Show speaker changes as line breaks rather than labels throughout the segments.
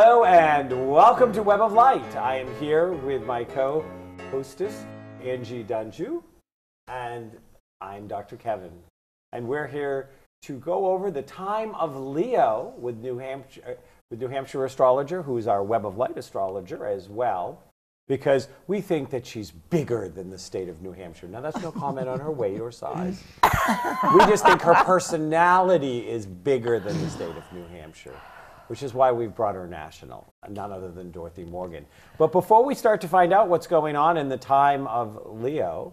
Hello and welcome to Web of Light. I am here with my co-hostess, Angie Dunju, and I'm Dr. Kevin. And we're here to go over the time of Leo with New Hampshire Astrologer, who's our Web of Light astrologer as well, because we think that she's bigger than the state of New Hampshire. Now, that's no comment on her weight or size. We just think her personality is bigger than the state of New Hampshire, which is why we've brought her national, none other than Dorothy Morgan. But before we start to find out what's going on in the time of Leo,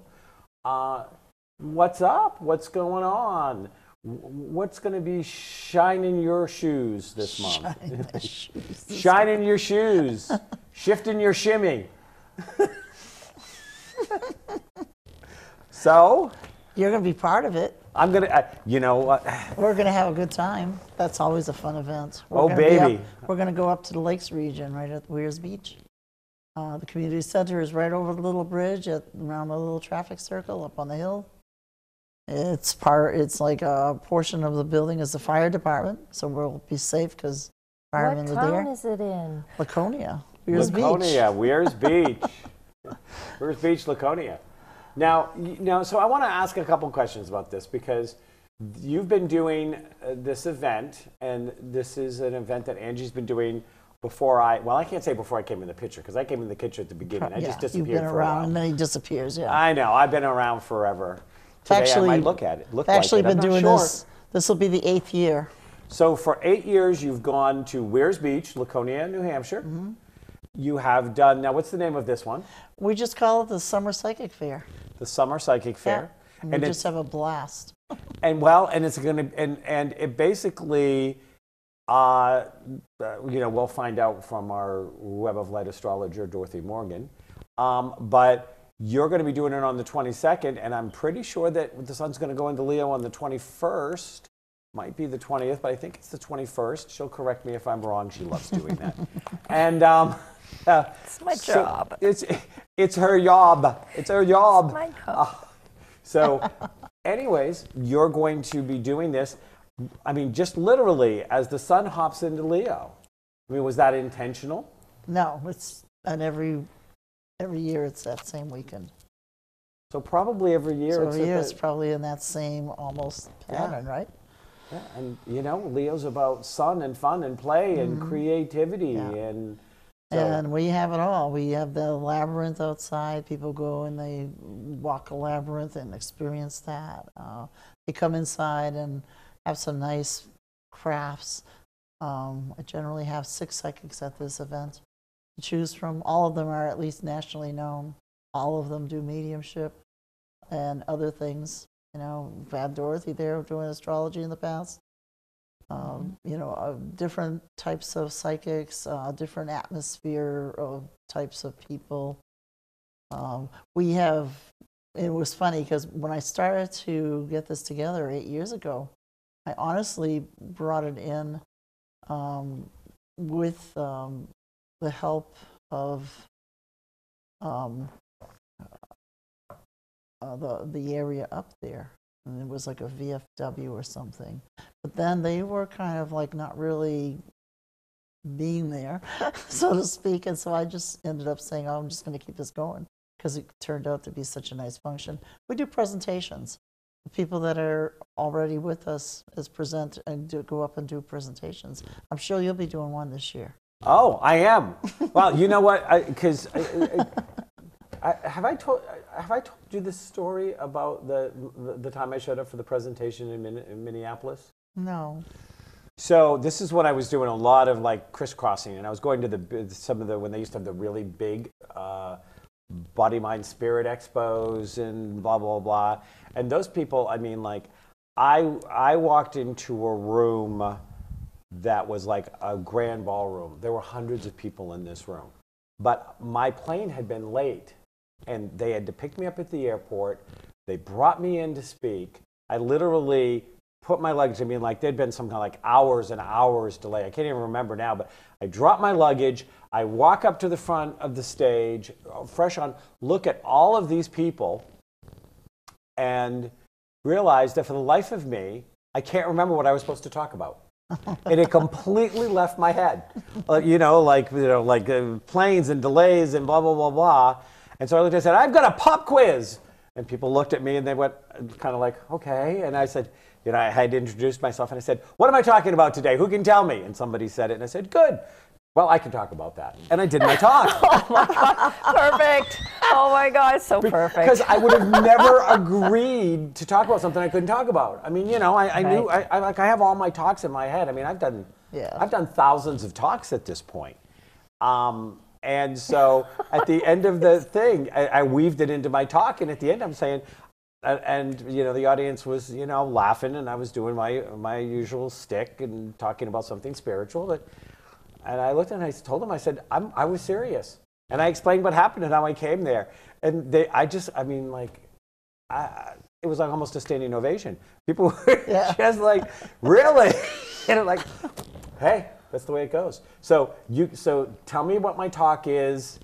what's up? What's going on? What's going to be shining your shoes this month? Shining your shoes. Shifting your shimmy. So?
You're going to be part of it.
I'm going to, you know what?
We're going to have a good time. That's always a fun event.
Oh, baby.
We're going to go up to the Lakes region, right at Weirs Beach. The community center is right over the little bridge around the little traffic circle up on the hill. It's like a portion of the building is the fire department, so we'll be safe because firemen are there.
What town is it in?
Laconia. Weirs Beach.
Laconia, Weirs Beach. Weirs Beach, Laconia. Now, so I want to ask a couple questions about this because you've been doing this event, and this is an event that Angie's been doing before I can't say before I came in the picture because I came in the picture at the beginning. I just disappeared
You've been
for a while.
around and then he disappears, yeah.
I know, I've been around forever. Today I might look at it.
Been doing this. This will be the 8th year.
So for 8 years, you've gone to Weirs Beach, Laconia, New Hampshire. Mm-hmm. You have done, now what's the name of this one?
We just call it the Summer Psychic Fair.
The Summer Psychic Fair.
Yeah. And we just have a blast.
And it's going to, and it basically, we'll find out from our Web of Light astrologer, Dorothy Morgan. But you're going to be doing it on the 22nd, and I'm pretty sure that the sun's going to go into Leo on the 21st. Might be the 20th, but I think it's the 21st. She'll correct me if I'm wrong. She loves doing that. And
it's my job.
It's her job. It's her job.
It's my job.
So, anyways, you're going to be doing this. I mean, just literally as the sun hops into Leo. I mean, was that intentional?
No, and every year it's that same weekend.
So probably every year.
So every year it's probably in that same almost pattern, right?
Yeah, and Leo's about sun and fun and play and creativity and. So.
And we have it all. We have the labyrinth outside. People go and they walk a labyrinth and experience that. They come inside and have some nice crafts. I generally have 6 psychics at this event to choose from. All of them are at least nationally known. All of them do mediumship and other things. We've had Dorothy there doing astrology in the past. Different types of psychics, different atmosphere of types of people. It was funny because when I started to get this together 8 years ago, I honestly brought it in with the help of the area up there. And it was like a VFW or something. But then they were kind of like not really being there, so to speak. And so I just ended up saying, I'm just going to keep this going because it turned out to be such a nice function. We do presentations. The people that are already with us present and go up and do presentations. I'm sure you'll be doing one this year.
Oh, I am. Well, you know what? Because have I told you this story about the time I showed up for the presentation in Minneapolis?
No.
So this is when I was doing a lot of like crisscrossing, and I was going to when they used to have the really big body, mind, spirit expos and blah blah blah. And those people, I mean, like I walked into a room that was like a grand ballroom. There were hundreds of people in this room, but my plane had been late. And they had to pick me up at the airport. They brought me in to speak. I literally put my luggage, there'd been some kind of like hours and hours delay. I can't even remember now, but I dropped my luggage. I walk up to the front of the stage, fresh on, look at all of these people, and realized that for the life of me, I can't remember what I was supposed to talk about. And it completely left my head. Planes and delays and blah, blah, blah, blah. And so I looked and said, I've got a pop quiz. And people looked at me and they went kind of like, okay. And I said, I had introduced myself and I said, what am I talking about today? Who can tell me? And somebody said it and I said, good. Well, I can talk about that. And I did my talk.
Oh my God, perfect. Oh my God, so perfect.
Because I would have never agreed to talk about something I couldn't talk about. I mean, I knew, I have all my talks in my head. I mean, I've done thousands of talks at this point. And so at the end of the thing, I weaved it into my talk. And at the end, I'm saying, and the audience was, laughing, and I was doing my usual stick and talking about something spiritual. And I looked and I told them, I said, I was serious. And I explained what happened and how I came there. And it was like almost a standing ovation. People were just like, really? And like, hey, that's the way it goes. So tell me what my talk is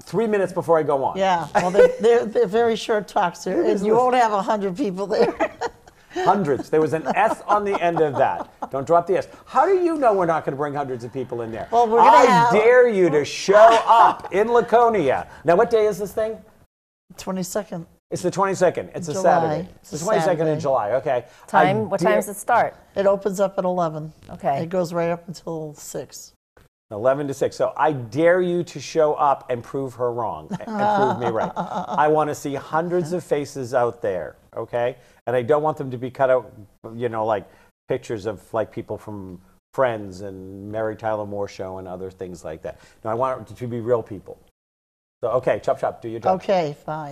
3 minutes before I go on.
Yeah, well, they're very short talks, and you won't have 100 people there.
Hundreds. There was an S on the end of that. Don't drop the S. How do you know we're not going to bring hundreds of people in there?
Well,
I dare you to show up in Laconia. Now, what day is this thing?
22nd.
It's the 22nd. It's a
July.
Saturday. It's the 22nd of July. Okay.
What time does it start?
It opens up at 11.
Okay.
It goes right up until 6.
11 to 6. So I dare you to show up and prove her wrong and prove me right. I want to see hundreds of faces out there, okay? And I don't want them to be cut out, like pictures of like people from Friends and Mary Tyler Moore Show and other things like that. No, I want it to be real people. So, okay, chop, do your job.
Okay, fine.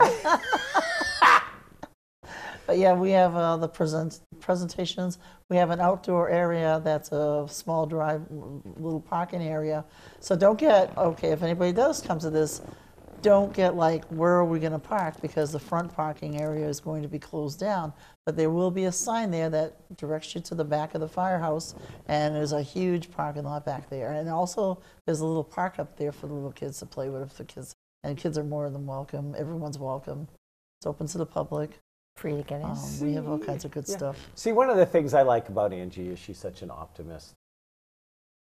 But yeah, we have the presentations. We have an outdoor area that's a small little parking area. So don't get, if anybody does come to this, don't get like, where are we going to park? Because the front parking area is going to be closed down. But there will be a sign there that directs you to the back of the firehouse, and there's a huge parking lot back there. And also, there's a little park up there for the little kids to play with. If the kids are more than welcome. Everyone's welcome. It's open to the public.
Free to get in.
We have all kinds of good stuff.
See, one of the things I like about Angie is she's such an optimist.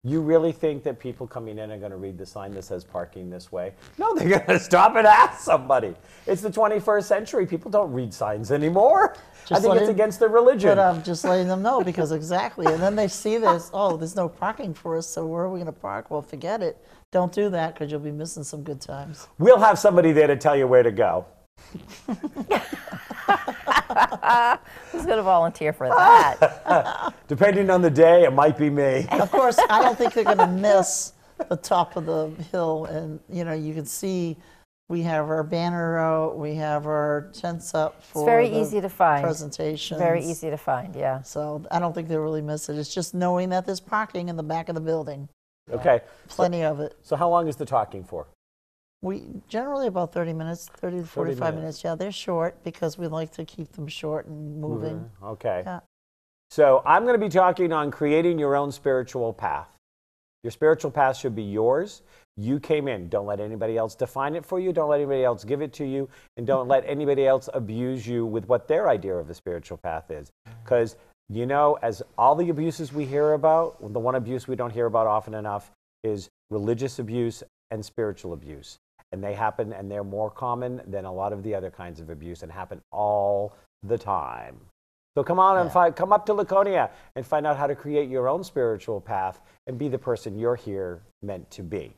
You really think that people coming in are going to read the sign that says parking this way? No, they're going to stop and ask somebody. It's the 21st century. People don't read signs anymore. I think it's against their religion.
But I'm just letting them know, because exactly. And then they see this, there's no parking for us, so where are we going to park? Well, forget it. Don't do that, because you'll be missing some good times.
We'll have somebody there to tell you where to go.
Who's going to volunteer for that?
Depending on the day, it might be me.
Of course, I don't think they're going to miss the top of the hill. And, you can see we have our banner out. We have our tents up for
It's very easy to find.
Presentations.
Very easy to find, yeah.
So I don't think they'll really miss it. It's just knowing that there's parking in the back of the building.
Okay.
Plenty of it.
So how long is the talking for?
We generally about 30 minutes, 30 to 45 minutes. Yeah, they're short because we like to keep them short and moving.
Okay.
Yeah.
So I'm going to be talking on creating your own spiritual path. Your spiritual path should be yours. You came in. Don't let anybody else define it for you. Don't let anybody else give it to you. And don't let anybody else abuse you with what their idea of a spiritual path is. Because, as all the abuses we hear about, the one abuse we don't hear about often enough is religious abuse and spiritual abuse. And they happen, and they're more common than a lot of the other kinds of abuse, and happen all the time. So come on and come up to Laconia and find out how to create your own spiritual path and be the person you're here meant to be.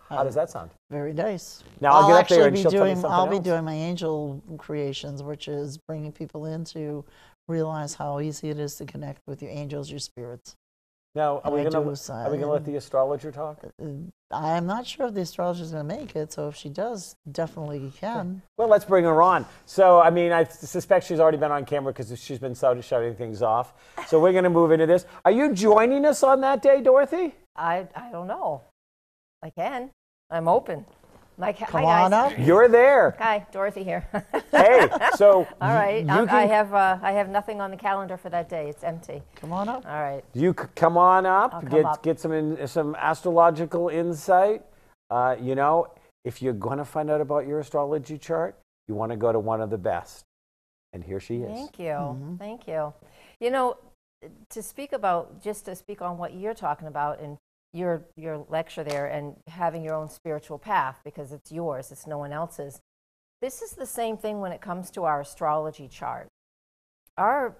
How does that sound?
Very nice.
Now I'll get up there and she'll tell me something
I'll be
else.
doing my angel creations, which is bringing people in to realize how easy it is to connect with your angels, your spirits.
Now, are we going to let the astrologer talk?
I'm not sure if the astrologer is going to make it, so if she does, definitely you can.
Well, let's bring her on. So, I suspect she's already been on camera because she's been shutting things off. So we're going to move into this. Are you joining us on that day, Dorothy?
I don't know. I can. I'm open.
Come
hi
on
guys.
up.
You're there.
Hi, Dorothy here.
Hey, so
all right. I have nothing on the calendar for that day. It's empty.
Come on up.
All right.
You come on up.
I'll come up.
Get some astrological insight. If you're going to find out about your astrology chart, you want to go to one of the best. And here she is.
Thank you.
Mm-hmm.
Thank you. to speak about, just to speak on what you're talking about in your lecture there, and having your own spiritual path because it's yours, it's no one else's. This is the same thing when it comes to our astrology chart.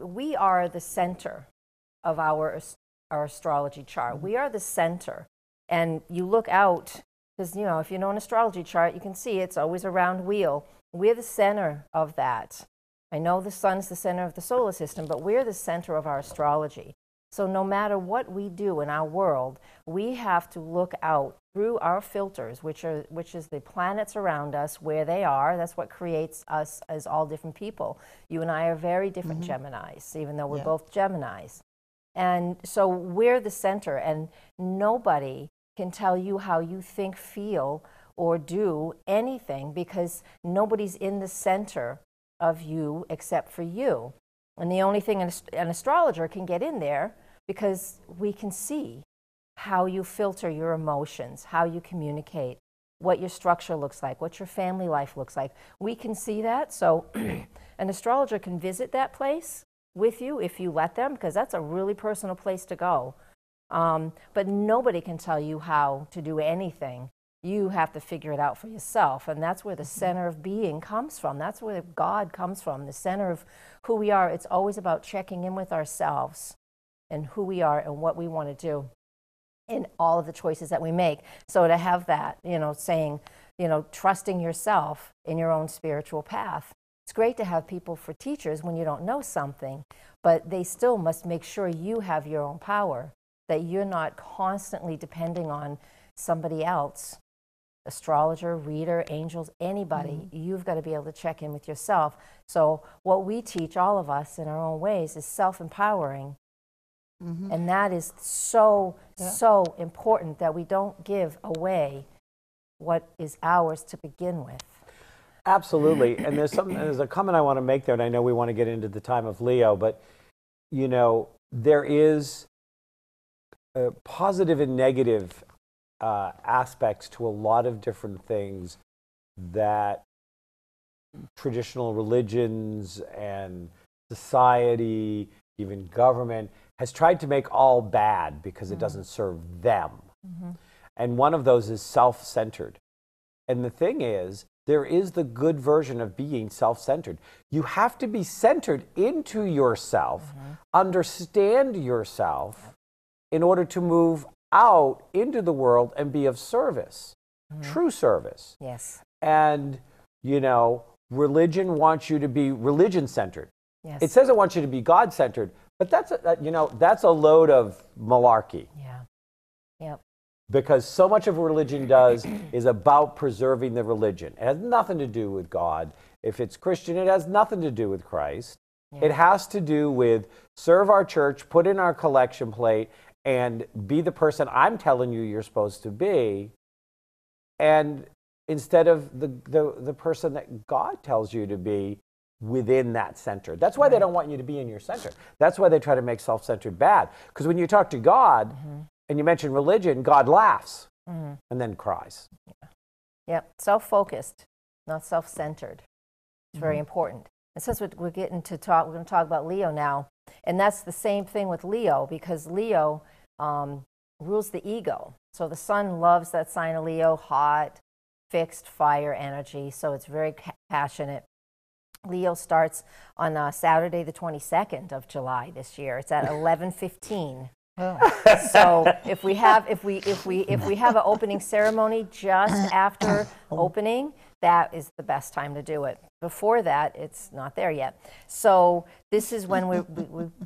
We are the center of our astrology chart. We are the center. And you look out, because if you know an astrology chart, you can see it's always a round wheel. We're the center of that. I know the sun's the center of the solar system, but we're the center of our astrology. So no matter what we do in our world, we have to look out through our filters, which is the planets around us, where they are. That's what creates us as all different people. You and I are very different Geminis, even though we're both Geminis. And so we're the center, and nobody can tell you how you think, feel, or do anything, because nobody's in the center of you except for you. And the only thing an astrologer can get in there, because we can see how you filter your emotions, how you communicate, what your structure looks like, what your family life looks like. We can see that. So an astrologer can visit that place with you if you let them, because that's a really personal place to go. But nobody can tell you how to do anything. You have to figure it out for yourself, and that's where the center of being comes from. That's where God comes from, the center of who we are. It's always about checking in with ourselves and who we are and what we want to do in all of the choices that we make. So to have that, saying, trusting yourself in your own spiritual path. It's great to have people for teachers when you don't know something, but they still must make sure you have your own power, that you're not constantly depending on somebody else. Astrologer, reader, angels, anybody, you've got to be able to check in with yourself. So what we teach all of us in our own ways is self-empowering. And that is so important, that we don't give away what is ours to begin with.
Absolutely. And there's a comment I want to make there, and I know we want to get into the time of Leo, but there is positive and negative aspects to a lot of different things that traditional religions and society, even government, has tried to make all bad because it doesn't serve them. And one of those is self-centered. And the thing is, there is the good version of being self-centered. You have to be centered into yourself, understand yourself, in order to move out into the world and be of service, true service.
Yes.
And, religion wants you to be religion-centered.
Yes.
It says it wants you to be God-centered, but that's a load of malarkey.
Yeah. Yep.
Because so much of what religion does is about preserving the religion. It has nothing to do with God. If it's Christian, it has nothing to do with Christ. Yeah. It has to do with serve our church, put in our collection plate, and be the person I'm telling you you're supposed to be, and instead of the person that God tells you to be within that center. That's why they don't want you to be in your center. That's why they try to make self-centered bad. Because when you talk to God and you mention religion, God laughs and then cries.
Yep, self-focused, not self-centered. It's very important. And since we're going to talk about Leo now, and that's the same thing with Leo, because Leo rules the ego. So the sun loves that sign of Leo, hot, fixed fire energy, so it's very passionate. Leo starts on Saturday the 22nd of July this year. It's at 11:15. So if we have an opening ceremony just after opening, that is the best time to do it. Before that, it's not there yet. So this is when we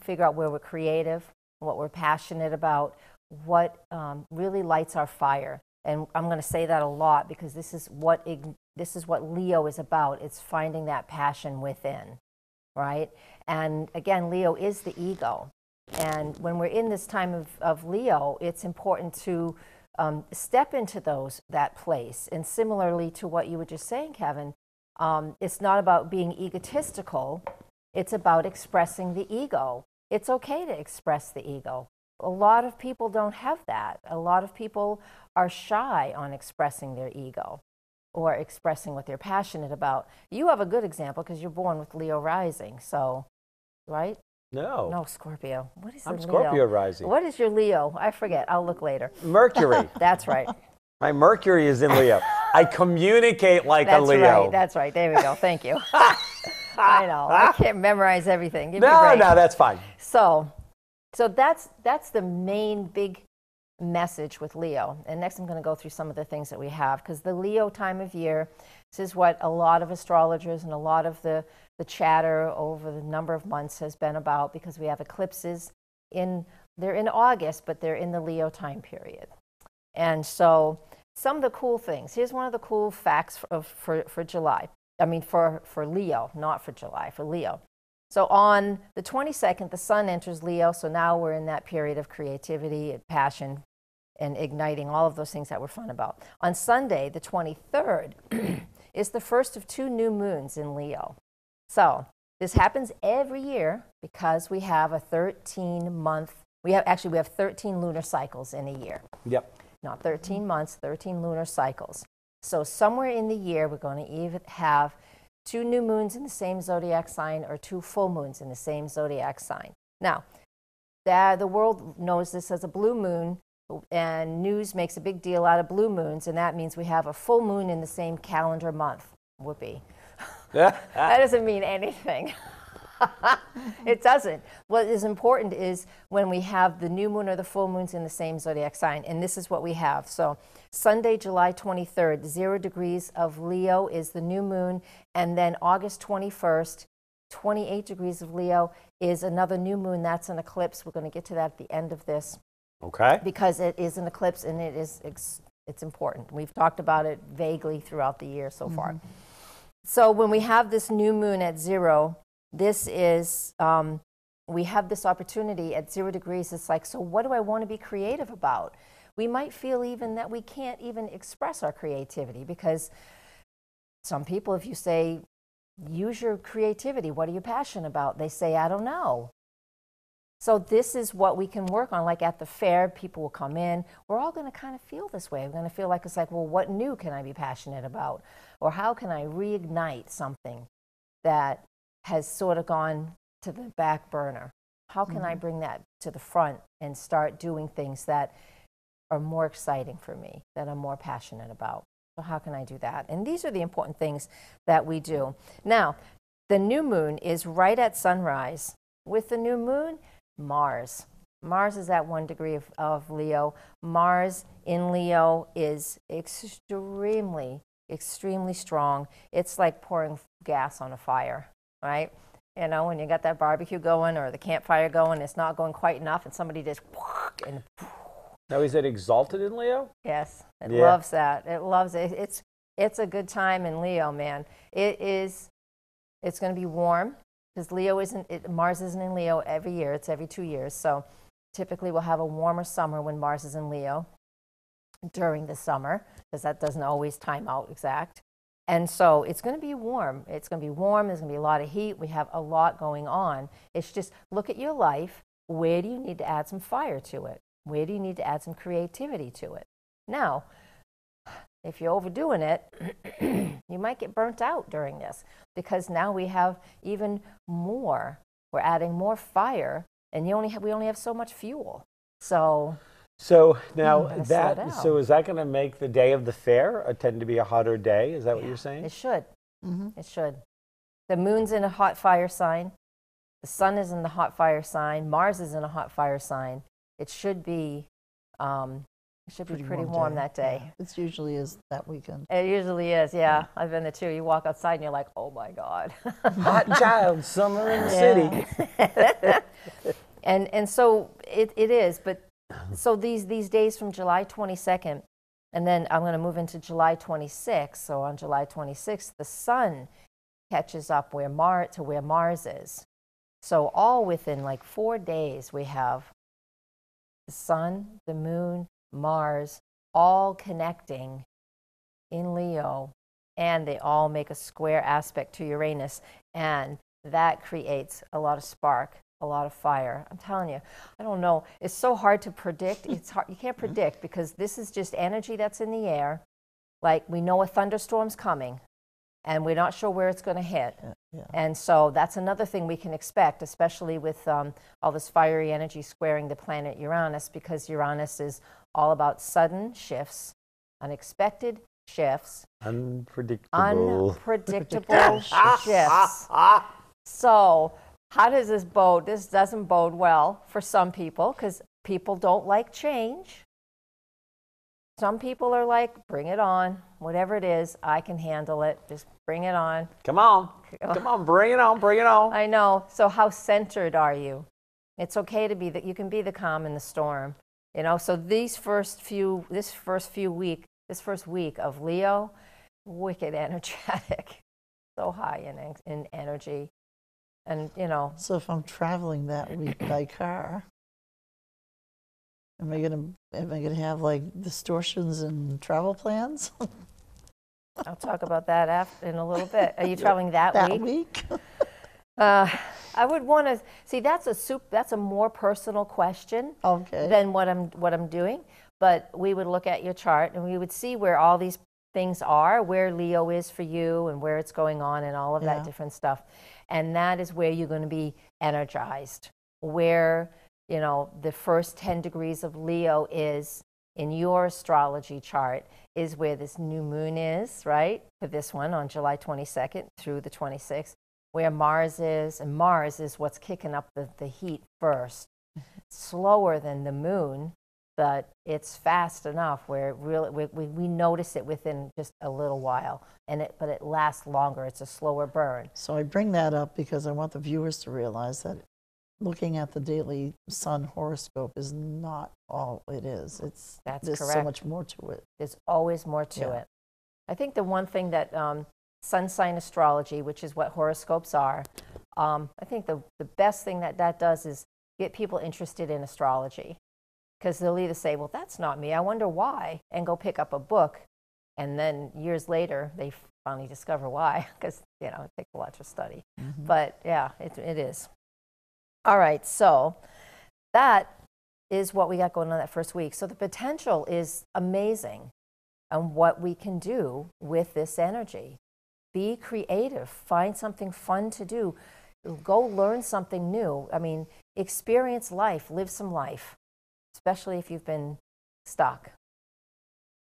figure out where we're creative, what we're passionate about, what really lights our fire. And I'm going to say that a lot because this is what Leo is about. It's finding that passion within, right? And again, Leo is the ego. And when we're in this time of Leo, it's important to step into that place. And similarly to what you were just saying, Kevin, it's not about being egotistical. It's about expressing the ego. It's okay to express the ego. A lot of people don't have that. A lot of people are shy on expressing their ego or expressing what they're passionate about. You have a good example because you're born with Leo rising, so, right?
No.
No, Scorpio. What is
I'm
a Leo?
Scorpio rising.
What is your Leo? I forget. I'll look later.
Mercury.
That's right.
My Mercury is in Leo. I communicate like
That's
a Leo.
right. That's right. There we go. Thank you. I know. I can't memorize everything. Give me a
No,
break.
no, that's fine.
So that's the main big message with Leo. And next I'm going to go through some of the things that we have, because the Leo time of year, this is what a lot of astrologers and a lot of the chatter over the number of months has been about, because we have eclipses they're in August, but they're in the Leo time period. And so some of the cool things. Here's one of the cool facts for July. I mean, for Leo, not for July, for Leo. So on the 22nd, the sun enters Leo. So now we're in that period of creativity and passion and igniting all of those things that we're fun about. On Sunday, the 23rd, is the first of 2 new moons in Leo. So this happens every year because we have a 13-month, we have 13 lunar cycles in a year.
Yep.
Not 13 months, 13 lunar cycles. So somewhere in the year, we're going to either have 2 new moons in the same zodiac sign or 2 full moons in the same zodiac sign. Now, the world knows this as a blue moon, and news makes a big deal out of blue moons, and that means we have a full moon in the same calendar month. Whoopee. That doesn't mean anything. It doesn't. What is important is when we have the new moon or the full moons in the same zodiac sign, and this is what we have. So Sunday, July 23rd, 0 degrees of Leo is the new moon, and then August 21st, 28 degrees of Leo is another new moon. That's an eclipse. We're going to get to that at the end of this.
Okay.
Because it is an eclipse, and it's important. We've talked about it vaguely throughout the year so far. So when we have this new moon at 0, this is, we have this opportunity at 0 degrees. It's like, so what do I want to be creative about? We might feel even that we can't even express our creativity, because some people, if you say, use your creativity, what are you passionate about? They say, I don't know. So this is what we can work on. Like at the fair, people will come in. We're all going to kind of feel this way. We're going to feel like, it's like, well, what new can I be passionate about? Or how can I reignite something that has sort of gone to the back burner? How can I bring that to the front and start doing things that are more exciting for me, that I'm more passionate about? So how can I do that? And these are the important things that we do. Now, the new moon is right at sunrise. With the new moon, Mars. Mars is at 1 degree of Leo. Mars in Leo is extremely, extremely strong. It's like pouring gas on a fire, right? You know, when you got that barbecue going or the campfire going, it's not going quite enough, and somebody just and
Now, is it exalted in Leo?
yes, it loves that. It loves it. It's a good time in Leo, man. It's going to be warm, because Mars isn't in Leo every year. It's every 2 years. So typically we'll have a warmer summer when Mars is in Leo during the summer, because that doesn't always time out exact. And so it's going to be warm. It's going to be warm. There's going to be a lot of heat. We have a lot going on. It's just, look at your life. Where do you need to add some fire to it? Where do you need to add some creativity to it? Now, if you're overdoing it, you might get burnt out during this, because now we have even more. We're adding more fire, and we only have so much fuel. So
now
slow
that,
down.
so is that going to make the day of the fair tend to be a hotter day? Is that what you're saying?
It should. It should. The moon's in a hot fire sign. The sun is in the hot fire sign. Mars is in a hot fire sign. It should be pretty warm that day.
Yeah, it usually is that weekend.
It usually is, yeah. I've been there too. You walk outside and you're like, oh my God.
Hot child, summer in the city.
And so it is, but so these days from July 22nd, and then I'm going to move into July 26th. So on July 26th, the sun catches up where Mars is. So all within like 4 days, we have the sun, the moon, Mars, all connecting in Leo, and they all make a square aspect to Uranus, and that creates a lot of spark, a lot of fire. I'm telling you, I don't know. It's so hard to predict. It's hard. You can't predict, because this is just energy that's in the air. Like, we know a thunderstorm's coming, and we're not sure where it's going to hit.
Yeah.
And so that's another thing we can expect, especially with all this fiery energy squaring the planet Uranus, because Uranus is all about sudden shifts, unexpected shifts,
Unpredictable
shifts. So how does this bode? This doesn't bode well for some people because people don't like change. Some people are like, bring it on. Whatever it is, I can handle it. Just bring it on.
Come on. Come on, bring it on, bring it on.
I know. So how centered are you? It's okay to be that you can be the calm in the storm. You know, so this first week of Leo, wicked energetic. So high in energy. And you know.
So if I'm traveling that week by car, am I gonna have like distortions in travel plans?
I'll talk about that in a little bit. Are you traveling that week? I would want to see. That's a more personal question than what I'm doing. But we would look at your chart and we would see where all these things are, where Leo is for you, and where it's going on, and all of that different stuff. And that is where you're going to be energized. Where the first 10 degrees of Leo is in your astrology chart is where this new moon is, right? For this one on July 22nd through the 26th, where Mars is, and Mars is what's kicking up the heat first. Slower than the moon, but it's fast enough where we notice it within just a little while, but it lasts longer. It's a slower burn.
So I bring that up because I want the viewers to realize that looking at the daily sun horoscope is not all it is. There's
correct.
So much more to it.
There's always more to it. I think the one thing that sun sign astrology, which is what horoscopes are, I think the best thing that does is get people interested in astrology. Because they'll either say, well, that's not me, I wonder why, and go pick up a book. And then years later, they finally discover why, because it takes a lot to study. Mm-hmm. But yeah, it is. All right, so that is what we got going on that first week. So the potential is amazing and what we can do with this energy. Be creative, find something fun to do, go learn something new. I mean, experience life, live some life, especially if you've been stuck.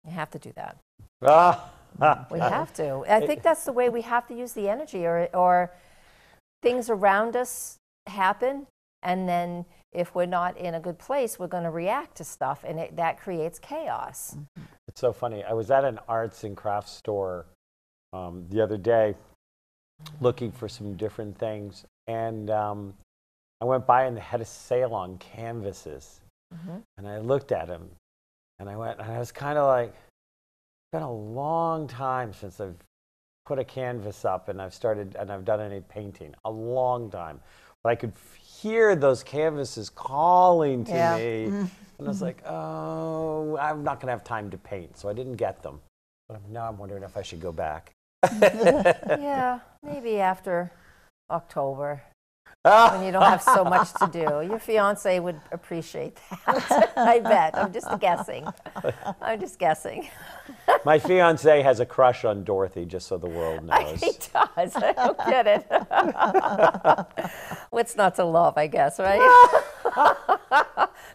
You have to do that. We have to. I think that's the way we have to use the energy, or things around us happen, and then if we're not in a good place, we're going to react to stuff, and that creates chaos.
It's so funny. I was at an arts and crafts store the other day looking for some different things, and I went by and they had a sale on canvases. Mm-hmm. And I looked at them, and I was kind of like, it's been a long time since I've put a canvas up and I've done any painting. A long time. But I could hear those canvases calling to me. Mm-hmm. And I was like, oh, I'm not going to have time to paint. So I didn't get them. But now I'm wondering if I should go back.
Yeah, maybe after October. When you don't have so much to do. Your fiance would appreciate that. I bet. I'm just guessing.
My fiance has a crush on Dorothy, just so the world knows.
He does. I don't get it. What's not to love, I guess, right?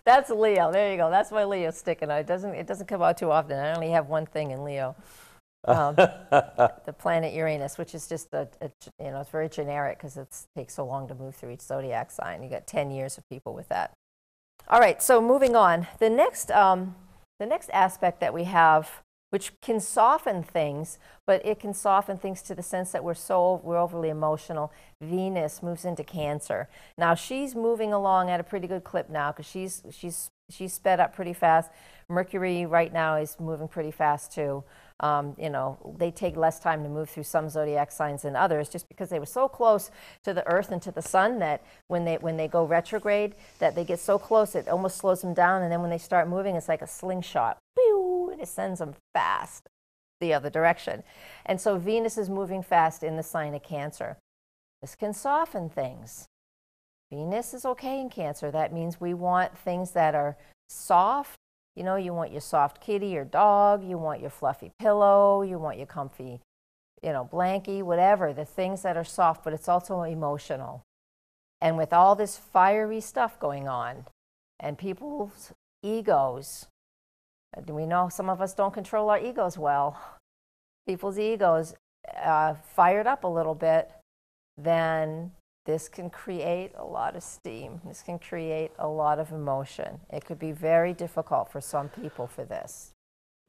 That's Leo. There you go. That's my Leo sticking out. It doesn't come out too often. I only have one thing in Leo. The planet Uranus, which is just it's very generic because it takes so long to move through each zodiac sign. You got 10 years of people with that. All right, so moving on. The next aspect that we have, which can soften things, but it can soften things to the sense that we're overly emotional. Venus moves into Cancer. Now she's moving along at a pretty good clip now because she's sped up pretty fast. Mercury right now is moving pretty fast too. They take less time to move through some zodiac signs than others just because they were so close to the Earth and to the Sun that when they go retrograde, that they get so close it almost slows them down, and then when they start moving, it's like a slingshot. Pew, and it sends them fast the other direction. And so Venus is moving fast in the sign of Cancer. This can soften things. Venus is okay in Cancer. That means we want things that are soft. You want your soft kitty or dog, you want your fluffy pillow, you want your comfy blankie, whatever, the things that are soft, but it's also emotional. And with all this fiery stuff going on and people's egos, we know some of us don't control our egos well. People's egos fired up a little bit, then this can create a lot of steam. This can create a lot of emotion. It could be very difficult for some people for this.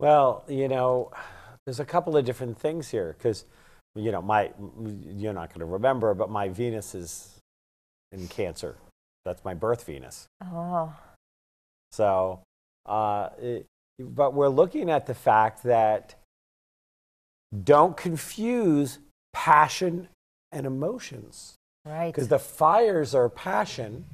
Well, there's a couple of different things here because, you're not going to remember, but my Venus is in Cancer. That's my birth Venus.
Oh.
So, but we're looking at the fact that don't confuse passion and emotions.
Right.
Because the fires are passion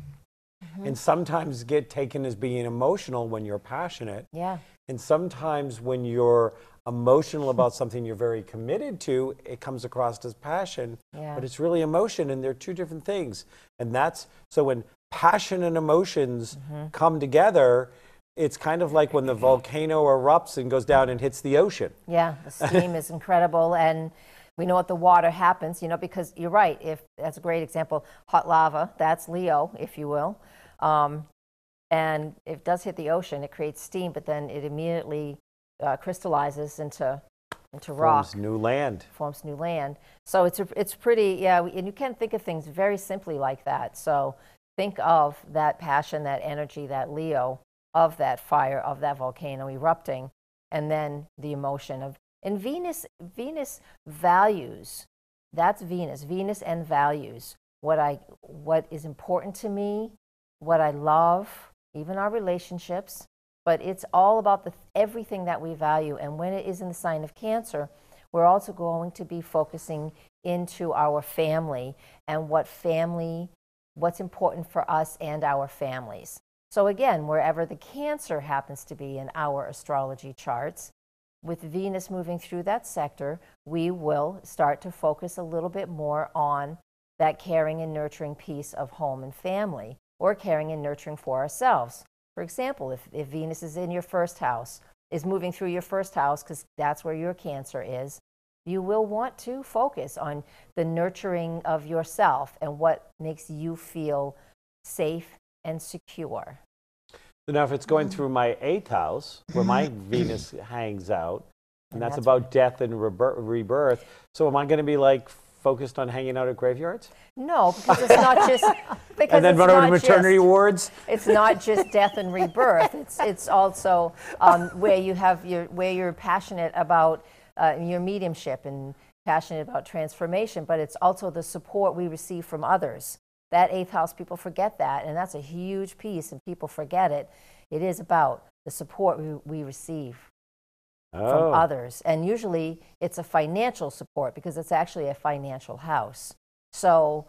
and sometimes get taken as being emotional when you're passionate.
Yeah.
And sometimes when you're emotional about something you're very committed to, it comes across as passion, but it's really emotion, and they're two different things. And so when passion and emotions come together, it's kind of like when the volcano erupts and goes down and hits the ocean. Yeah,
the steam is incredible, and we know what the water happens, because you're right, that's a great example, hot lava, that's Leo, if you will. And if it does hit the ocean, it creates steam, but then it immediately crystallizes into rock.
Forms new land.
Forms new land. So it's pretty, and you can think of things very simply like that. So think of that passion, that energy, that Leo, of that fire, of that volcano erupting, and then the emotion of, and Venus values, that's Venus and values, what is important to me, what I love, even our relationships, but it's all about everything that we value. And when it is in the sign of Cancer, we're also going to be focusing into our family and what's important for us and our families. So again, wherever the Cancer happens to be in our astrology charts, with Venus moving through that sector, we will start to focus a little bit more on that caring and nurturing piece of home and family, or caring and nurturing for ourselves. For example, if Venus is in your first house, is moving through your first house, because that's where your Cancer is, you will want to focus on the nurturing of yourself and what makes you feel safe and secure.
So now if it's going through my 8th house, where my Venus hangs out, and that's about death and rebirth, so am I going to be focused on hanging out at graveyards?
No, because it's not just because
and then run over to maternity wards.
It's not just death and rebirth. It's also where you're passionate about your mediumship and passionate about transformation, but it's also the support we receive from others. That 8th house, people forget that, and that's a huge piece, and people forget it. It is about the support we receive from others, and usually it's a financial support because it's actually a financial house. So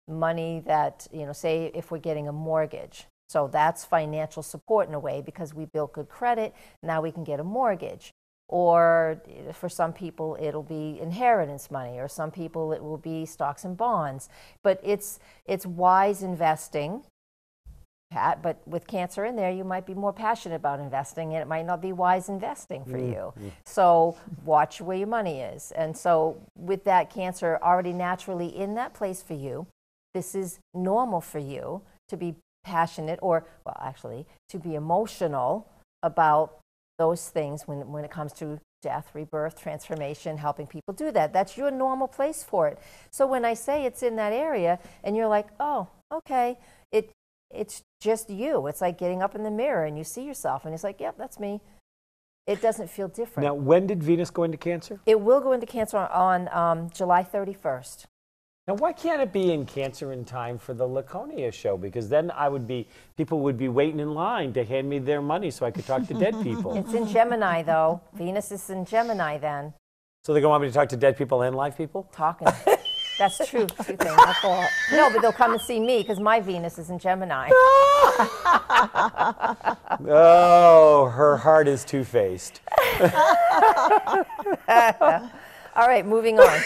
money that, say if we're getting a mortgage, so that's financial support in a way because we built good credit, now we can get a mortgage. Or for some people it'll be inheritance money, or some people it will be stocks and bonds. But it's wise investing. But with Cancer in there, you might be more passionate about investing, and it might not be wise investing for you. So watch where your money is. And so with that Cancer already naturally in that place for you, this is normal for you to be passionate, or, well, actually, to be emotional about those things when it comes to death, rebirth, transformation, helping people do that. That's your normal place for it. So when I say it's in that area and you're like, oh, okay, it's just you. It's like getting up in the mirror and you see yourself and it's like, yep, that's me. It doesn't feel different.
Now, when did Venus go into Cancer?
It will go into Cancer on July 31st.
Now, why can't it be in Cancer in time for the Laconia show? Because then people would be waiting in line to hand me their money so I could talk to dead people.
It's in Gemini, though. Venus is in Gemini then.
So they're going to want me to talk to dead people and live people?
Talking. That's true. Two things. I thought. No, but they'll come and see me because my Venus is in Gemini.
Oh, her heart is two-faced.
All right, moving on.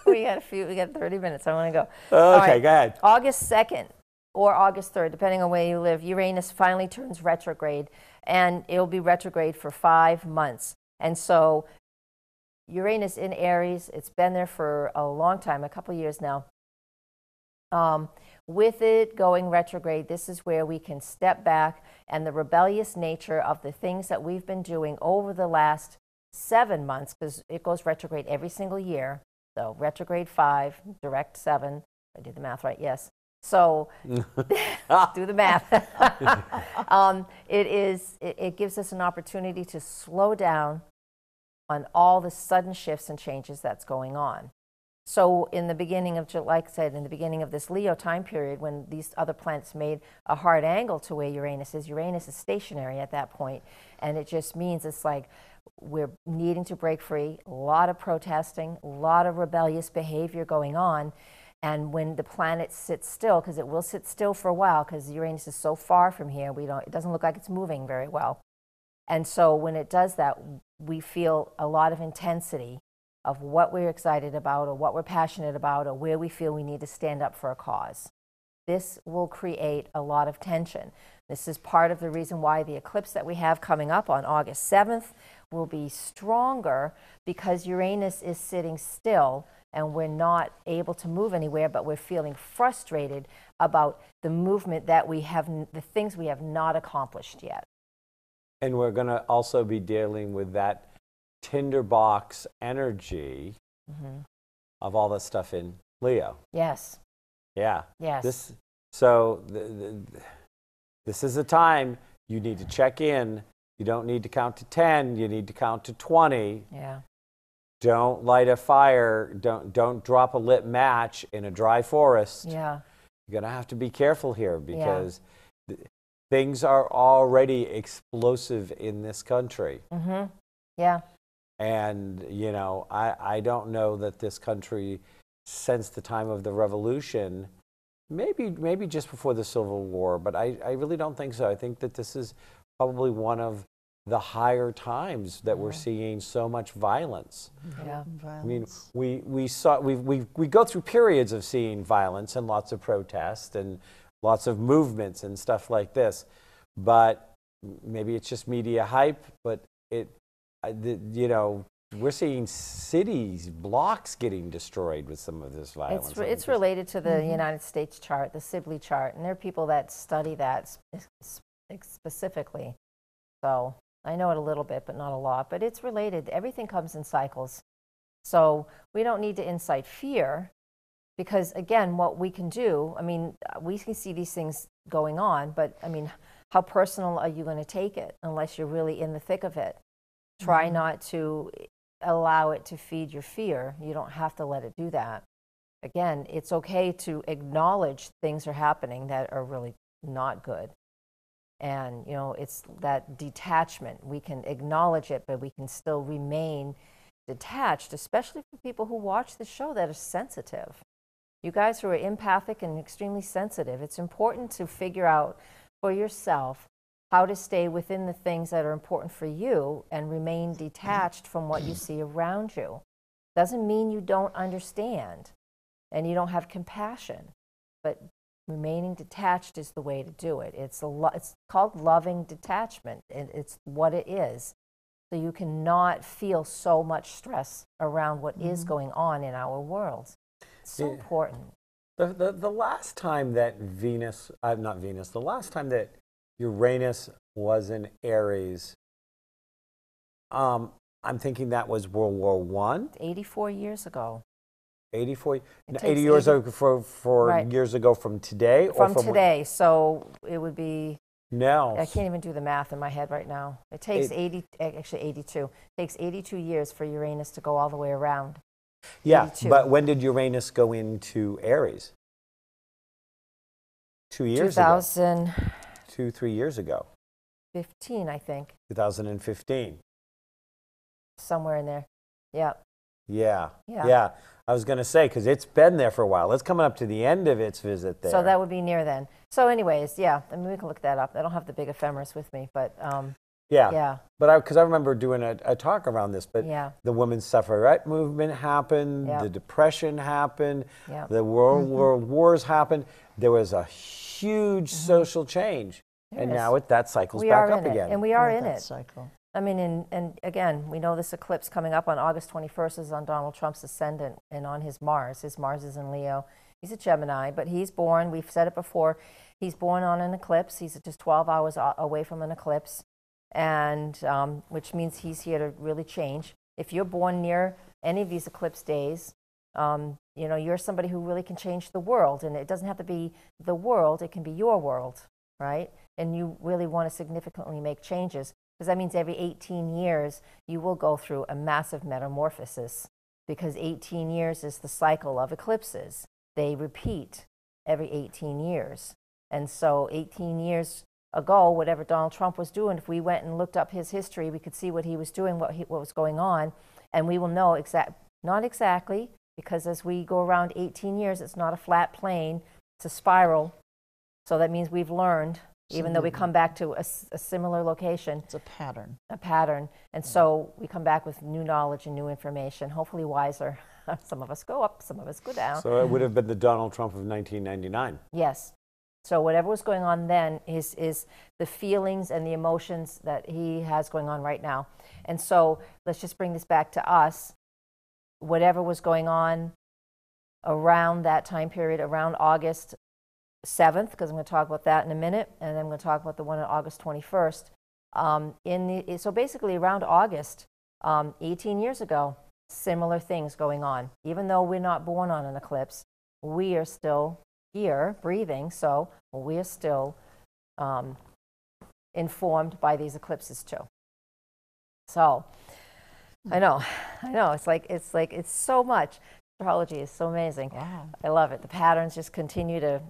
We got 30 minutes. I want to go.
Okay, go ahead.
August 2nd or August 3rd, depending on where you live, Uranus finally turns retrograde, and it'll be retrograde for 5 months. And so Uranus in Aries, it's been there for a long time, a couple of years now. With it going retrograde, this is where we can step back, and the rebellious nature of the things that we've been doing over the last 7 months, because it goes retrograde every single year. So retrograde 5, direct 7. I did the math right, yes. So do the math. It gives us an opportunity to slow down on all the sudden shifts and changes that's going on. So in the beginning of, like I said, in the beginning of this Leo time period, when these other planets made a hard angle to where Uranus is stationary at that point. And it just means it's like we're needing to break free, a lot of protesting, a lot of rebellious behavior going on. And when the planet sits still, because it will sit still for a while, because Uranus is so far from here, it doesn't look like it's moving very well. And so when it does that, we feel a lot of intensity of what we're excited about or what we're passionate about or where we feel we need to stand up for a cause. This will create a lot of tension. This is part of the reason why the eclipse that we have coming up on August 7th will be stronger, because Uranus is sitting still and we're not able to move anywhere, but we're feeling frustrated about the movement that we have, the things we have not accomplished yet.
And we're going to also be dealing with that tinderbox energy of all the stuff in Leo.
Yes.
Yeah.
Yes.
This is a time you need to check in. You don't need to count to 10. You need to count to 20.
Yeah.
Don't light a fire. Don't drop a lit match in a dry forest.
Yeah.
You're going to have to be careful here, because things are already explosive in this country.
Yeah.
And, you know, I don't know that this country, since the time of the revolution, maybe just before the Civil War, but I really don't think so. I think that this is probably one of the higher times that we're seeing so much violence.
Yeah.
I mean, we go through periods of seeing violence and lots of protest and lots of movements and stuff like this, but maybe it's just media hype. But you know, we're seeing cities, blocks getting destroyed with some of this violence.
It's related to the United States chart, the Sibley chart, and there are people that study that specifically. So I know it a little bit, but not a lot. But it's related. Everything comes in cycles. So we don't need to incite fear, because, again, what we can do, I mean, we can see these things going on, but, I mean, how personal are you going to take it unless you're really in the thick of it? Try not to allow it to feed your fear. You don't have to let it do that. Again, it's okay to acknowledge things are happening that are really not good. And, you know, it's that detachment. We can acknowledge it, but we can still remain detached, especially for people who watch the show that are sensitive. You guys who are empathic and extremely sensitive, it's important to figure out for yourself how to stay within the things that are important for you and remain detached from what you see around you. Doesn't mean you don't understand and you don't have compassion, but remaining detached is the way to do it. It's called loving detachment, and it's what it is. So you cannot feel so much stress around what is going on in our world. It's so important.
The last time that the last time that Uranus was in Aries, I'm thinking that was World War I.
84 years ago.
80 years ago years ago from today?
From today, so it would be...
No.
I can't even do the math in my head right now. It takes 82. It takes 82 years for Uranus to go all the way around.
Yeah,
82.
But when did Uranus go into Aries? 2 years ago. 2-3 years ago.
15, I think.
2015.
Somewhere in there. Yeah.
Yeah. I was going to say, because it's been there for a while. It's coming up to the end of its visit there.
So that would be near then. So anyways, yeah, I mean, we can look that up. I don't have the big ephemeris with me, but yeah.
But because I remember doing a talk around this, but the women's suffragette movement happened, the Depression happened, the world wars happened. There was a huge social change. And now that cycle's back up again.
And we are in it.
Cycle.
I mean, and again, we know this eclipse coming up on August 21st is on Donald Trump's ascendant and on his Mars. His Mars is in Leo. He's a Gemini, but he's born, we've said it before, he's born on an eclipse. He's just 12 hours away from an eclipse, and which means he's here to really change. If you're born near any of these eclipse days, you know, you're somebody who really can change the world. And it doesn't have to be the world, it can be your world, right? And you really want to significantly make changes, because that means every 18 years you will go through a massive metamorphosis, because 18 years is the cycle of eclipses. They repeat every 18 years. And so 18 years ago, whatever Donald Trump was doing, if we went and looked up his history, we could see what he was doing, what was going on, and we will know not exactly, because as we go around 18 years, it's not a flat plane, it's a spiral. So that means we've learned, even though we come back to a similar location.
It's a pattern.
A pattern. And so we come back with new knowledge and new information, hopefully wiser. Some of us go up, some of us go down.
So it would have been the Donald Trump of 1999.
Yes. So whatever was going on then is the feelings and the emotions that he has going on right now. And so let's just bring this back to us. Whatever was going on around that time period, around August 7th, because I'm going to talk about that in a minute, and then I'm going to talk about the one on August 21st. So basically around August, 18 years ago, similar things going on. Even though we're not born on an eclipse, we are still here breathing, so we are still informed by these eclipses too. So I know it's so much. Astrology is so amazing.
Wow.
I love it. The patterns just continue to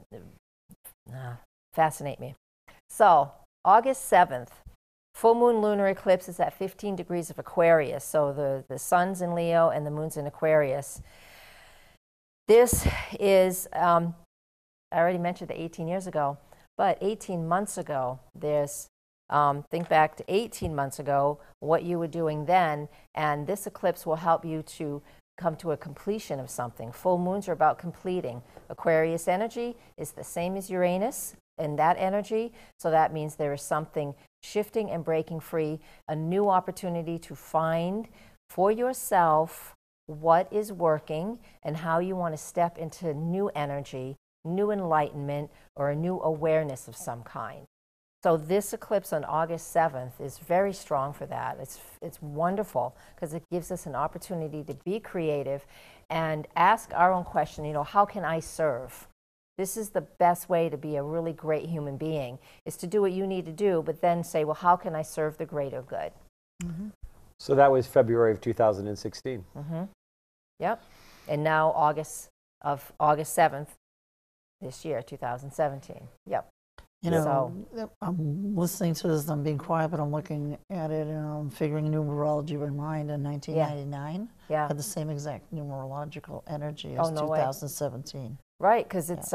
fascinate me. So August 7th, full moon lunar eclipse is at 15 degrees of Aquarius. So the sun's in Leo and the moon's in Aquarius. This is, I already mentioned the 18 years ago, but 18 months ago, think back to 18 months ago, what you were doing then, and this eclipse will help you to come to a completion of something. Full moons are about completing. Aquarius energy is the same as Uranus in that energy, so that means there is something shifting and breaking free, a new opportunity to find for yourself what is working and how you want to step into new energy, new enlightenment, or a new awareness of some kind. So this eclipse on August 7th is very strong for that. It's wonderful because it gives us an opportunity to be creative and ask our own question, you know, how can I serve? This is the best way to be a really great human being, is to do what you need to do, but then say, well, how can I serve the greater good?
Mm-hmm.
So that was February of 2016.
Mm-hmm. Yep. And now August 7th this year, 2017. Yep.
You know, I'm listening to this, I'm being quiet, but I'm looking at it and I'm figuring numerology in mind in 1999.
Yeah.
Had the same exact numerological energy as
no
2017.
Way. Right, because it's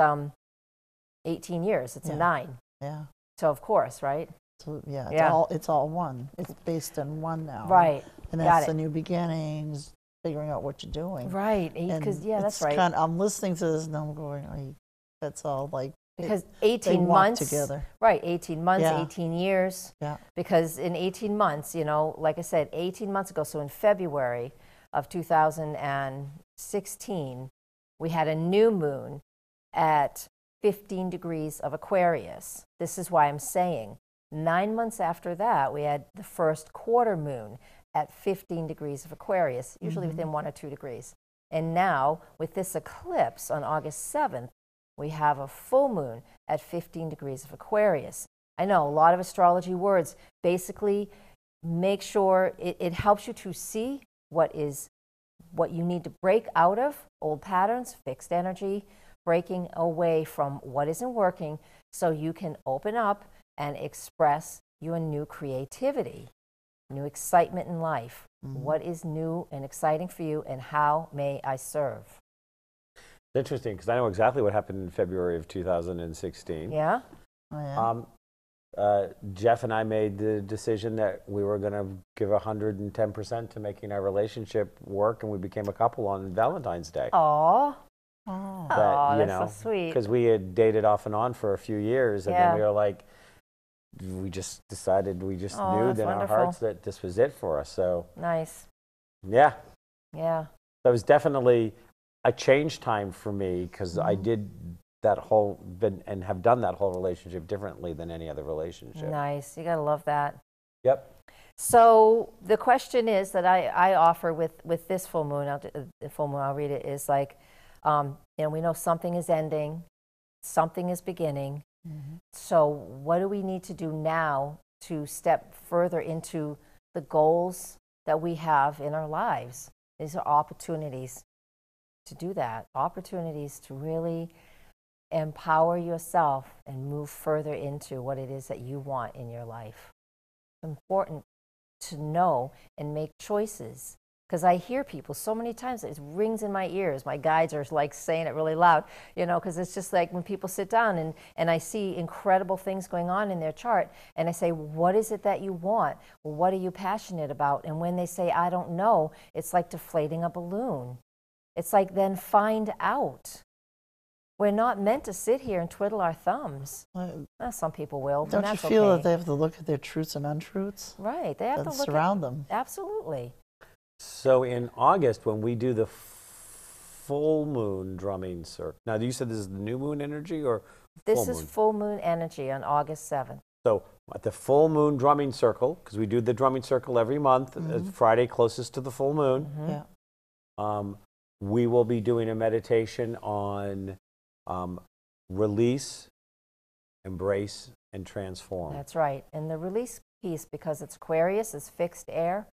18 years. It's a 9.
Yeah.
So of course, right?
So yeah,
Yeah.
It's all one. It's based on one now.
Right.
And that's the new beginnings, figuring out what you're doing.
Right. Because that's right.
I'm listening to this and I'm going, that's all like.
Because 18 months
together.
Right, 18 months,
Yeah.
18 years.
Yeah.
Because in 18 months, you know, like I said, 18 months ago, so in February of 2016, we had a new moon at 15 degrees of Aquarius. This is why I'm saying 9 months after that, we had the first quarter moon at 15 degrees of Aquarius, usually within 1 or 2 degrees. And now, with this eclipse on August 7th, we have a full moon at 15 degrees of Aquarius. I know, a lot of astrology words. Basically, make sure it helps you to see what you need to break out of, old patterns, fixed energy, breaking away from what isn't working so you can open up and express your new creativity, new excitement in life. Mm-hmm. What is new and exciting for you, and how may I serve?
Interesting, because I know exactly what happened in February of 2016.
Yeah?
Oh, yeah.
Jeff and I made the decision that we were going to give 110% to making our relationship work, and we became a couple on Valentine's Day.
Aww.
Oh.
That's so sweet.
Because we had dated off and on for a few years, and then we were like, we just decided, we just
Oh,
knew
that's
in our
wonderful.
hearts that this was it for us. So
Nice.
yeah,
Yeah.
that was definitely a change time for me, because I did that whole and have done that whole relationship differently than any other relationship.
Nice. You got to love that.
Yep.
So the question is that I offer with this full moon, the full moon, I'll read it, is like, we know something is ending, something is beginning. So what do we need to do now to step further into the goals that we have in our lives? These are opportunities to do that, opportunities to really empower yourself and move further into what it is that you want in your life. It's important to know and make choices, because I hear people so many times, it rings in my ears. My guides are like saying it really loud, because it's just like when people sit down and I see incredible things going on in their chart, and I say, what is it that you want? What are you passionate about? And when they say, I don't know, it's like deflating a balloon. It's like, then find out. We're not meant to sit here and twiddle our thumbs. Some people will, but
Don't you
that's
feel
okay.
that they have to look at their truths and untruths
Right, they have
that
to look
surround them?
Absolutely.
So in August, when we do the full moon drumming circle, now you said this is the new moon energy or
This
full
is
moon?
full moon energy on August 7th.
So at the full moon drumming circle, because we do the drumming circle every month, Friday closest to the full moon,
Yeah.
we will be doing a meditation on release, embrace, and transform.
That's right. And the release piece, because it's Aquarius, is fixed air.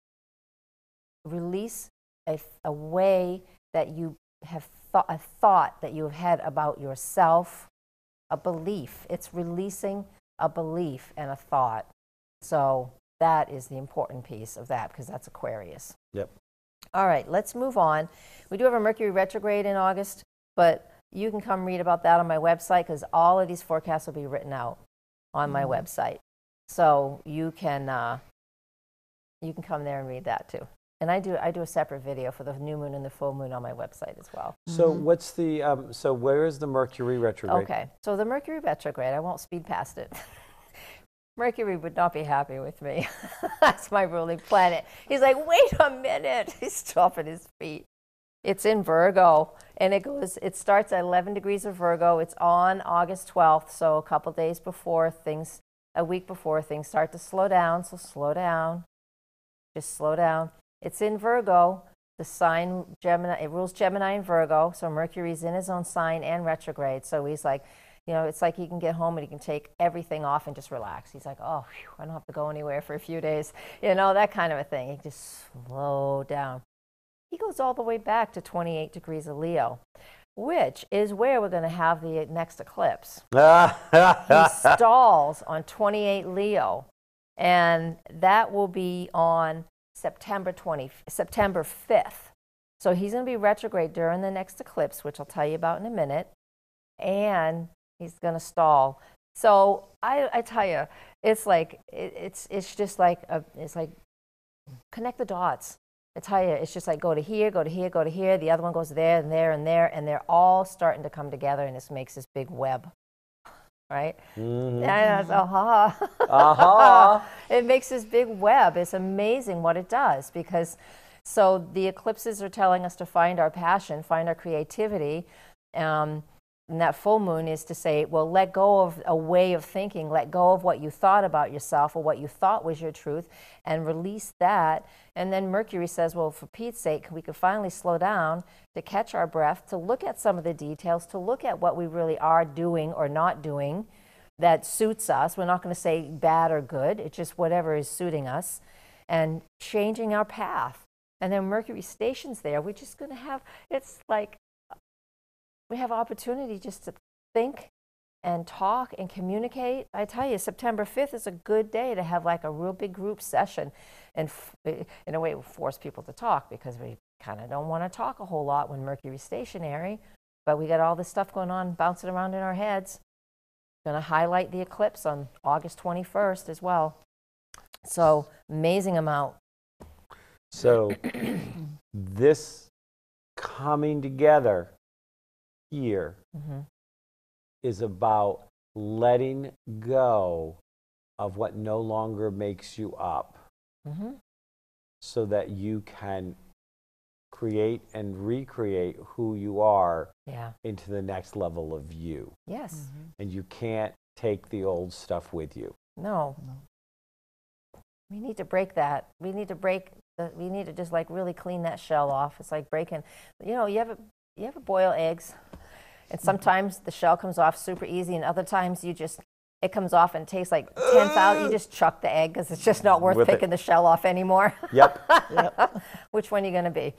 Release a way that you have a thought that you have had about yourself, a belief. It's releasing a belief and a thought. So that is the important piece of that, because that's Aquarius.
Yep.
All right, let's move on. We do have a Mercury retrograde in August, but you can come read about that on my website, because all of these forecasts will be written out on my website. So you can come there and read that too. And I do a separate video for the new moon and the full moon on my website as well.
So what's the so where is the Mercury retrograde?
Okay, so the Mercury retrograde, I won't speed past it. Mercury would not be happy with me. That's my ruling planet. He's like, wait a minute. He's stomping his feet. It's in Virgo, and it starts at 11 degrees of Virgo. It's on August 12th, so a week before things start to slow down. So slow down, just slow down. It's in Virgo, the sign Gemini. It rules Gemini and Virgo, so Mercury's in his own sign and retrograde. So he's like, it's like he can get home and he can take everything off and just relax. He's like, oh, phew, I don't have to go anywhere for a few days, that kind of a thing. He can just slow down. He goes all the way back to 28 degrees of Leo, which is where we're going to have the next eclipse. He stalls on 28 Leo, and that will be on September 5th. So he's going to be retrograde during the next eclipse, which I'll tell you about in a minute, and he's going to stall. So I tell you, it's like it's just like it's like connect the dots. I tell you, it's just like go to here, go to here, go to here. The other one goes there and there and there, and they're all starting to come together, and this makes this big web, right? It makes this big web. It's amazing what it does, because so the eclipses are telling us to find our passion, find our creativity. And that full moon is to say, well, let go of a way of thinking, let go of what you thought about yourself or what you thought was your truth, and release that. And then Mercury says, well, for Pete's sake, we could finally slow down to catch our breath, to look at some of the details, to look at what we really are doing or not doing that suits us. We're not going to say bad or good. It's just whatever is suiting us, and changing our path. And then Mercury stations there. We're just going to have, it's like, we have opportunity just to think and talk and communicate. I tell you, September 5th is a good day to have like a real big group session, and in a way it will force people to talk, because we kind of don't want to talk a whole lot when Mercury's stationary, but we got all this stuff going on bouncing around in our heads. Going to highlight the eclipse on August 21st as well. So amazing amount.
So this coming together here is about letting go of what no longer makes you up, so that you can create and recreate who you are into the next level of you.
Yes.
And you can't take the old stuff with you.
No. We need to break that. We need to just like really clean that shell off. It's like breaking, you know, you ever boil eggs, and sometimes the shell comes off super easy, and other times it comes off and tastes like 10,000. You just chuck the egg because it's just not worth picking the shell off anymore.
Yep.
Which one are you going to be?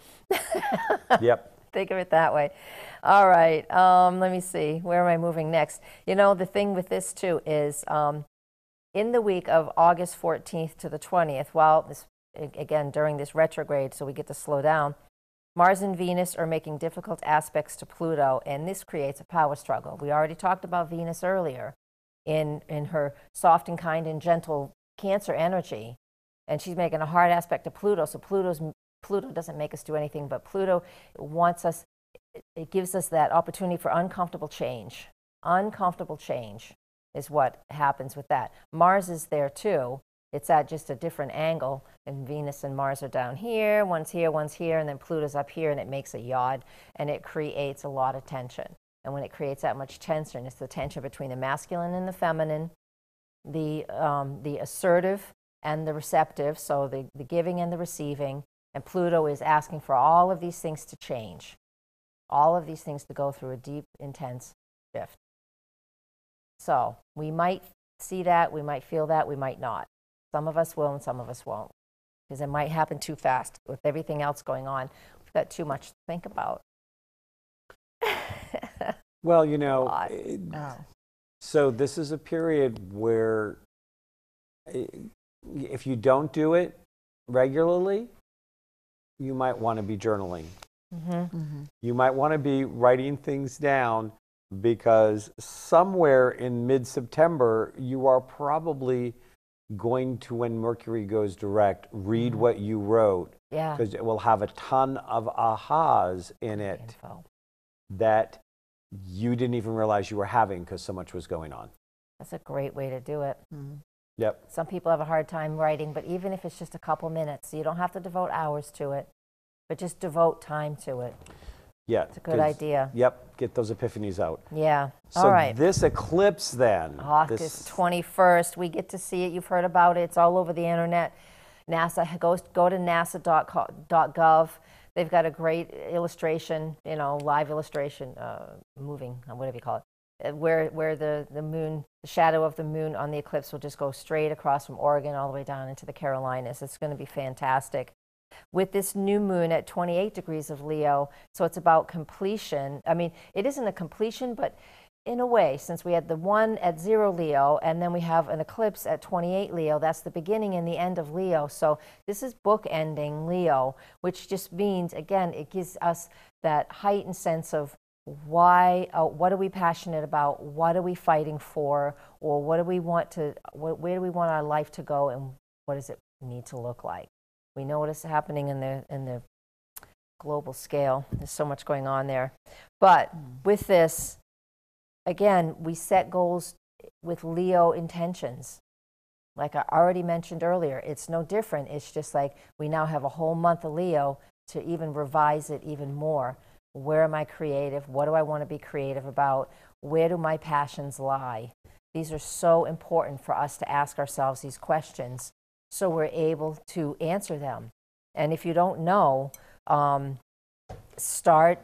Yep.
Think of it that way. All right. Let me see. Where am I moving next? You know, the thing with this too is in the week of August 14th to the 20th, while this, again, during this retrograde, so we get to slow down, Mars and Venus are making difficult aspects to Pluto, and this creates a power struggle. We already talked about Venus earlier in her soft and kind and gentle Cancer energy, and she's making a hard aspect to Pluto. So Pluto doesn't make us do anything, but Pluto wants us, it gives us that opportunity for uncomfortable change. Uncomfortable change is what happens with that. Mars is there too. It's at just a different angle, and Venus and Mars are down here, one's here, and then Pluto's up here, and it makes a yod, and it creates a lot of tension. And when it creates that much tension, it's the tension between the masculine and the feminine, the assertive and the receptive, so the giving and the receiving. And Pluto is asking for all of these things to change, all of these things to go through a deep, intense shift. So we might see that, we might feel that, we might not. Some of us will and some of us won't, because it might happen too fast with everything else going on. We've got too much to think about.
Well, you know, so this is a period where if you don't do it regularly, you might want to be journaling. You might want to be writing things down, because somewhere in mid-September, you are probably going to, when Mercury goes direct, read what you wrote.
Yeah.
Because it will have a ton of ahas in it that you didn't even realize you were having, because so much was going on.
That's a great way to do it.
Yep.
Some people have a hard time writing, but even if it's just a couple minutes, you don't have to devote hours to it, but just devote time to it.
Yeah.
It's a good idea.
Yep. Get those epiphanies out.
Yeah.
So
all right.
This eclipse then.
August 21st. We get to see it. You've heard about it. It's all over the internet. NASA, go to nasa.gov. They've got a great illustration, you know, live illustration, moving, whatever you call it, where the moon, the shadow of the moon on the eclipse will just go straight across from Oregon all the way down into the Carolinas. It's going to be fantastic. With this new moon at 28 degrees of Leo, so it's about completion. I mean, it isn't a completion, but in a way, since we had the one at 0 Leo, and then we have an eclipse at 28 Leo, that's the beginning and the end of Leo. So this is bookending Leo, which just means, again, it gives us that heightened sense of why, what are we passionate about, what are we fighting for, or what do we want to, where do we want our life to go, and what does it need to look like? We know what is happening in the global scale. There's so much going on there. But with this, again, we set goals with Leo intentions. Like I already mentioned earlier, it's no different. It's just like we now have a whole month of Leo to even revise it even more. Where am I creative? What do I want to be creative about? Where do my passions lie? These are so important for us to ask ourselves these questions, so we're able to answer them. And if you don't know, start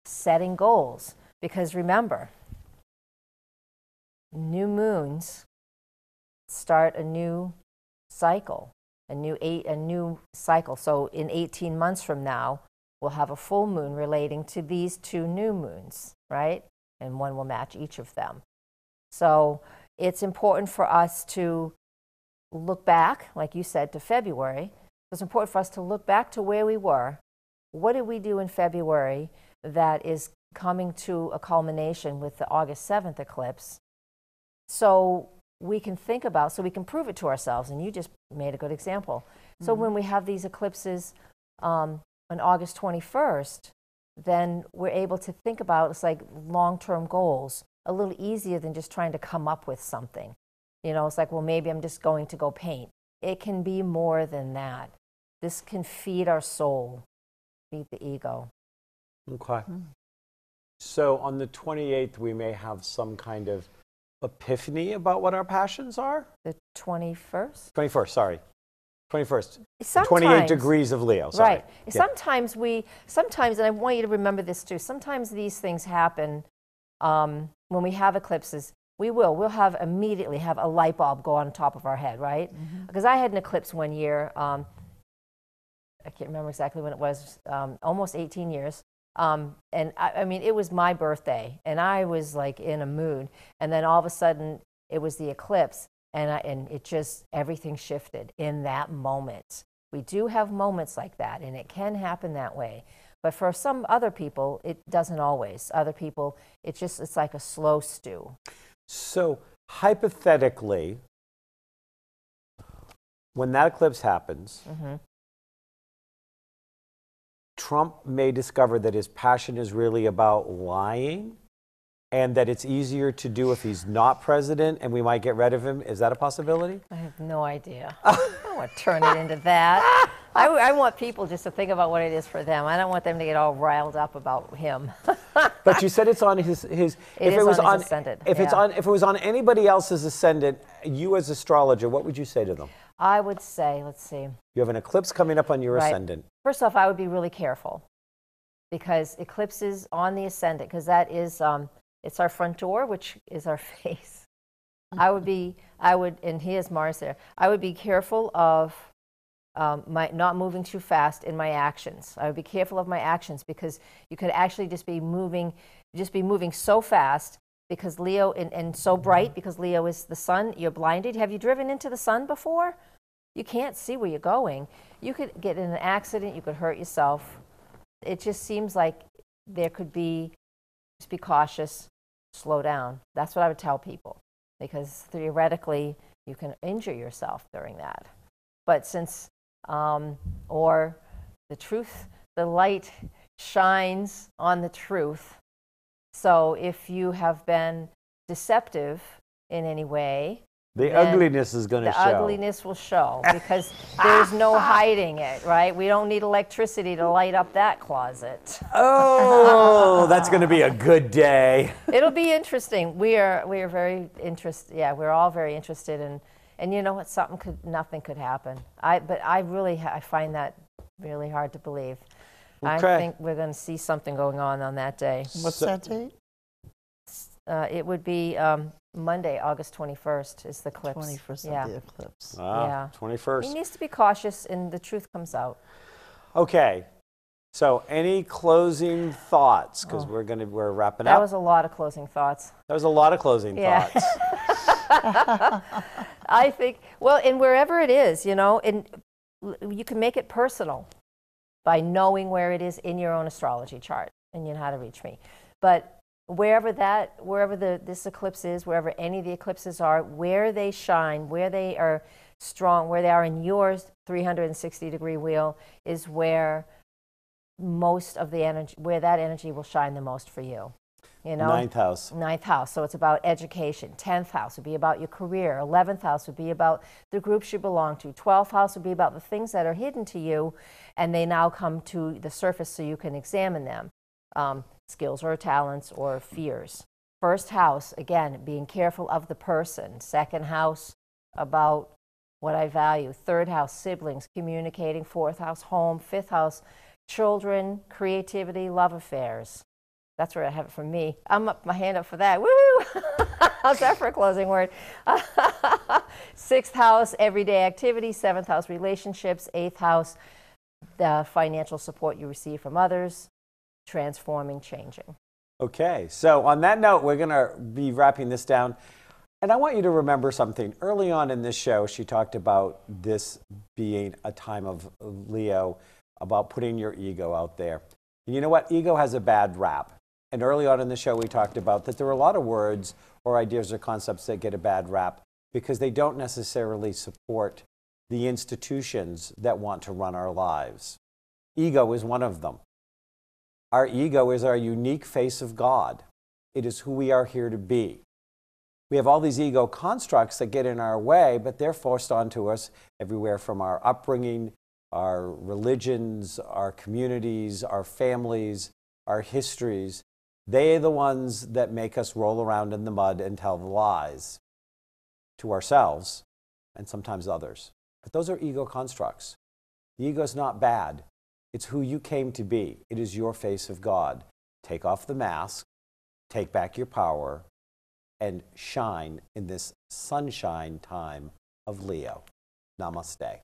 setting goals. Because remember, new moons start a new cycle, a new cycle. So in 18 months from now, we'll have a full moon relating to these two new moons, right? And one will match each of them. So it's important for us to look back, like you said, to February. It's important for us to look back to where we were. What did we do in February that is coming to a culmination with the August 7th eclipse? So we can think about, so we can prove it to ourselves, and you just made a good example. So when we have these eclipses on August 21st, then we're able to think about, it's like long-term goals, a little easier than just trying to come up with something. You know, it's like, well, maybe I'm just going to go paint. It can be more than that. This can feed our soul, feed the ego.
Okay. So on the 28th, we may have some kind of epiphany about what our passions are?
The 21st?
21st, sorry. 21st.
Sometimes,
28 degrees of Leo, sorry.
Right. Yeah. Sometimes, and I want you to remember this too, sometimes these things happen when we have eclipses. We'll immediately have a light bulb go on top of our head, right? Because I had an eclipse one year, I can't remember exactly when it was, almost 18 years. And I mean, it was my birthday, and I was like in a mood. And then all of a sudden, it was the eclipse, and it just, everything shifted in that moment. We do have moments like that, and it can happen that way. But for some other people, it doesn't always. Other people, it's like a slow stew.
So hypothetically, when that eclipse happens, Trump may discover that his passion is really about lying, and that it's easier to do if he's not president, and we might get rid of him. Is that a possibility? I
have no idea. I don't want to turn it into that. I want people just to think about what it is for them. I don't want them to get all riled up about him.
But you said it's on his
if it was on his ascendant.
If it was on anybody else's ascendant, you as astrologer, what would you say to them?
I would say, let's see.
You have an eclipse coming up on your ascendant.
First off, I would be really careful, because eclipses on the ascendant, because that is, it's our front door, which is our face. And he has Mars there. I would be careful of my not moving too fast in my actions. I would be careful of my actions, because you could actually just be moving so fast, because Leo, and so bright, because Leo is the sun, you're blinded. Have you driven into the sun before? You can't see where you're going. You could get in an accident, you could hurt yourself. It just seems like there could be, just be cautious, slow down. That's what I would tell people, because theoretically you can injure yourself during that. But since, or the truth, the light shines on the truth. So if you have been deceptive in any way,
the ugliness is going to show.
The ugliness will show, because there's no hiding it, right? We don't need electricity to light up that closet.
Oh, that's going to be a good day.
It'll be interesting. We are very interested. Yeah, we're all very interested in, and you know what? Nothing could happen. But I find that really hard to believe. Okay. I think we're going to see something going on that day.
What's that date?
It would be Monday, August 21st is the eclipse.
21st of the eclipse.
Yeah. 21st.
He needs to be cautious, and the truth comes out.
Okay. So any closing thoughts? Because we're wrapping up.
That was a lot of closing thoughts.
That was a lot of closing thoughts.
I think, well, and wherever it is, you know, and you can make it personal by knowing where it is in your own astrology chart, and you know how to reach me. But wherever this eclipse is, wherever any of the eclipses are, where they shine, where they are strong, where they are in your 360-degree wheel, is where most of the energy, where that energy will shine the most for you. You know?
Ninth house.
Ninth house. So it's about education. 10th house would be about your career. 11th house would be about the groups you belong to. 12th house would be about the things that are hidden to you, and they now come to the surface so you can examine them. Skills or talents or fears. First house, again, being careful of the person. Second house, about what I value. Third house, siblings, communicating. Fourth house, home. Fifth house, children, creativity, love affairs. That's where I have it from me. I'm up my hand up for that. Woo! How's that for a closing word? Sixth house, everyday activity. Seventh house, relationships. Eighth house, the financial support you receive from others. Transforming, changing.
Okay, so on that note, we're going to be wrapping this down. And I want you to remember something. Early on in this show, she talked about this being a time of Leo, about putting your ego out there. And you know what? Ego has a bad rap. And early on in the show, we talked about that there are a lot of words or ideas or concepts that get a bad rap because they don't necessarily support the institutions that want to run our lives. Ego is one of them. Our ego is our unique face of God. It is who we are here to be. we have all these ego constructs that get in our way, but they're forced onto us everywhere from our upbringing, our religions, our communities, our families, our histories. They're the ones that make us roll around in the mud and tell the lies to ourselves and sometimes others. But those are ego constructs. The ego is not bad. It's who you came to be. It is your face of God. Take off the mask, take back your power, and shine in this sunshine time of Leo. Namaste.